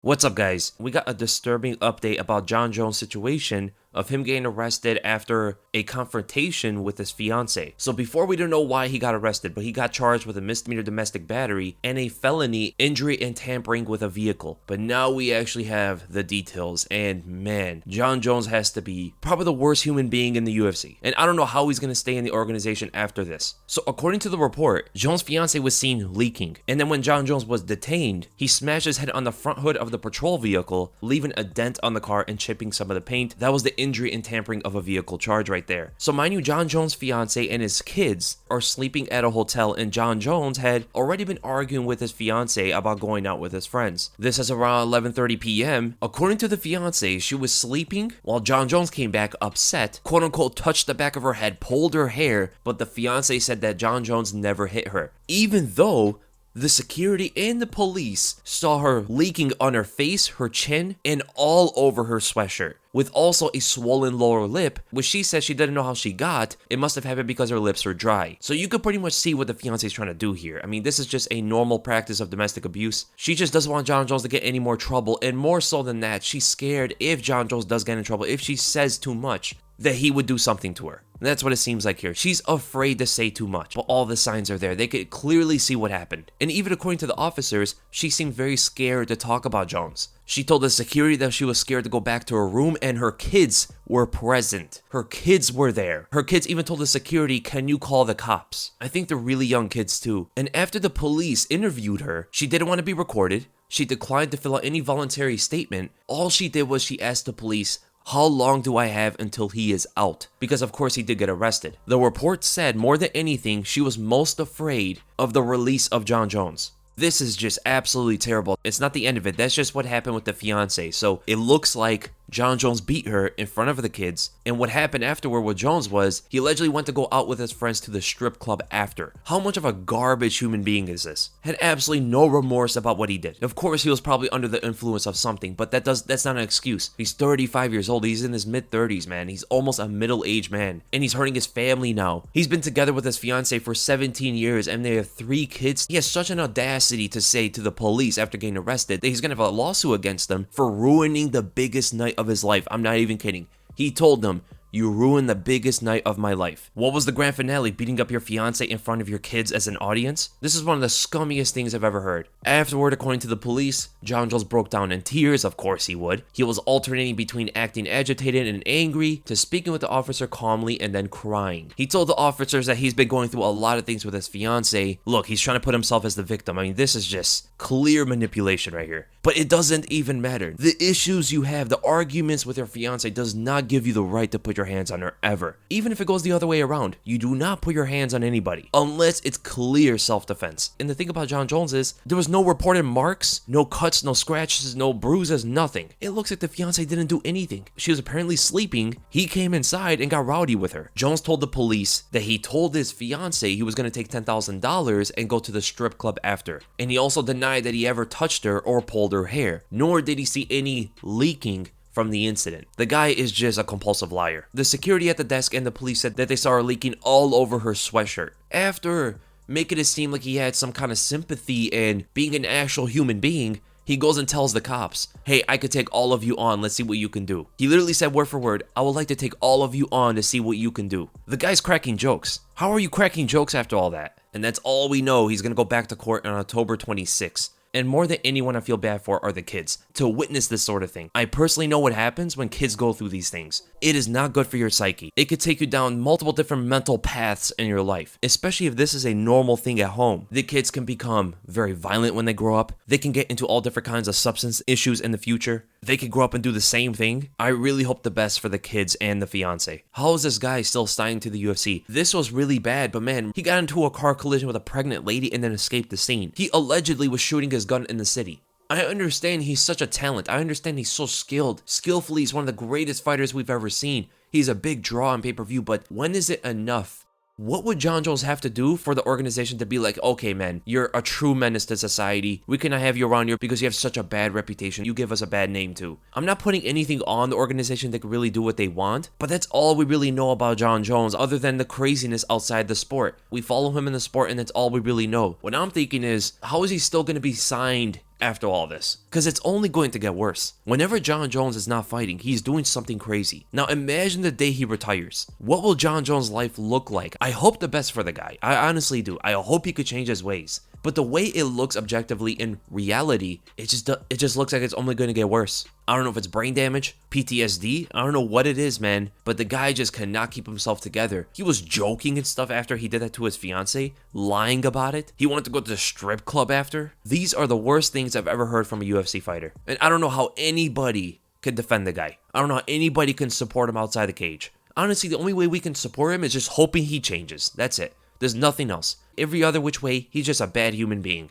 What's up, guys? We got a disturbing update about Jon Jones' situation of him getting arrested after a confrontation with his fiance. So before, we don't know why he got arrested, but he got charged with a misdemeanor domestic battery and a felony injury and tampering with a vehicle. But now we actually have the details, and man, Jon Jones has to be probably the worst human being in the UFC. And I don't know how he's going to stay in the organization after this. So according to the report, Jones' fiance was seen leaking, and then when Jon Jones was detained, he smashed his head on the front hood of the patrol vehicle, leaving a dent on the car and chipping some of the paint. That was the injury and tampering of a vehicle charge right there. So mind you, Jon Jones' fiance and his kids are sleeping at a hotel, and Jon Jones had already been arguing with his fiance about going out with his friends. This is around 11:30 p.m. According to the fiance, she was sleeping while Jon Jones came back upset, quote unquote, touched the back of her head, pulled her hair, but the fiance said that Jon Jones never hit her, even though the security and the police saw her leaking on her face, her chin, and all over her sweatshirt, with also a swollen lower lip, which she says she didn't know how she got. It must have happened because her lips are dry. So you could pretty much see what the fiance is trying to do here. I mean, this is just a normal practice of domestic abuse. She just doesn't want Jon Jones to get any more trouble, and more so than that, she's scared if Jon Jones does get in trouble, if she says too much, that he would do something to her. And that's what it seems like here. She's afraid to say too much, but all the signs are there. They could clearly see what happened. And even according to the officers, she seemed very scared to talk about Jones. She told the security that she was scared to go back to her room, and her kids were present. Her kids were there. Her kids even told the security, "Can you call the cops?" I think they're really young kids too. And after the police interviewed her, she didn't want to be recorded. She declined to fill out any voluntary statement. All she did was she asked the police, "How long do I have until he is out?" Because of course he did get arrested. The report said more than anything, she was most afraid of the release of Jon Jones. This is just absolutely terrible. It's not the end of it. That's just what happened with the fiance. So it looks like Jon Jones beat her in front of the kids. And what happened afterward with Jones was he allegedly went to go out with his friends to the strip club after. How much of a garbage human being is this? Had absolutely no remorse about what he did. Of course, he was probably under the influence of something, but that's not an excuse. He's 35 years old. He's in his mid-30s, man. He's almost a middle-aged man. And he's hurting his family now. He's been together with his fiance for 17 years, and they have 3 kids. He has such an audacity to say to the police after getting arrested that he's going to have a lawsuit against them for ruining the biggest night of his life. I'm not even kidding. He told them, "You ruined the biggest night of my life." What was the grand finale? Beating up your fiance in front of your kids as an audience? This is one of the scummiest things I've ever heard. Afterward, according to the police, Jon Jones broke down in tears. Of course he would. He was alternating between acting agitated and angry to speaking with the officer calmly and then crying. He told the officers that he's been going through a lot of things with his fiance. Look, he's trying to put himself as the victim. I mean, this is just clear manipulation right here. But it doesn't even matter. The issues you have, the arguments with your fiance does not give you the right to put your hands on her ever. Even if it goes the other way around, you do not put your hands on anybody unless it's clear self-defense. And the thing about Jon Jones is there was no reported marks, no cuts, no scratches, no bruises, nothing. It looks like the fiance didn't do anything. She was apparently sleeping. He came inside and got rowdy with her. Jones told the police that he told his fiance he was going to take $10,000 and go to the strip club after. And he also denied that he ever touched her or pulled her hair, nor did he see any leaking from the incident. The guy is just a compulsive liar. The security at the desk and the police said that they saw her leaking all over her sweatshirt. After making it seem like he had some kind of sympathy and being an actual human being, he goes and tells the cops, "Hey, I could take all of you on. Let's see what you can do." He literally said word for word, "I would like to take all of you on to see what you can do." The guy's cracking jokes. How are you cracking jokes after all that? And that's all we know. He's going to go back to court on October 26th. And more than anyone I feel bad for are the kids, to witness this sort of thing. I personally know what happens when kids go through these things. It is not good for your psyche. It could take you down multiple different mental paths in your life, especially if this is a normal thing at home. The kids can become very violent when they grow up. They can get into all different kinds of substance issues in the future. They could grow up and do the same thing. I really hope the best for the kids and the fiance. How is this guy still signing to the UFC? This was really bad, but man, he got into a car collision with a pregnant lady and then escaped the scene. He allegedly was shooting his gun in the city. I understand he's such a talent. I understand he's so skilled. Skillfully, he's one of the greatest fighters we've ever seen. He's a big draw on pay-per-view, but when is it enough? What would Jon Jones have to do for the organization to be like, "Okay, man, you're a true menace to society. We cannot have you around here because you have such a bad reputation. You give us a bad name too." I'm not putting anything on the organization that can really do what they want, but that's all we really know about Jon Jones other than the craziness outside the sport. We follow him in the sport and that's all we really know. What I'm thinking is, how is he still going to be signed after all this, because it's only going to get worse. Whenever Jon Jones is not fighting, he's doing something crazy. Now imagine the day he retires. What will Jon Jones' life look like? I hope the best for the guy. I honestly do. I hope he could change his ways. But the way it looks objectively in reality, it just looks like it's only going to get worse. I don't know if it's brain damage, PTSD, I don't know what it is, man, but the guy just cannot keep himself together. He was joking and stuff after he did that to his fiance, lying about it. He wanted to go to the strip club after. These are the worst things I've ever heard from a UFC fighter. And I don't know how anybody can defend the guy. I don't know how anybody can support him outside the cage. Honestly, the only way we can support him is just hoping he changes. That's it. There's nothing else. Every other which way, he's just a bad human being.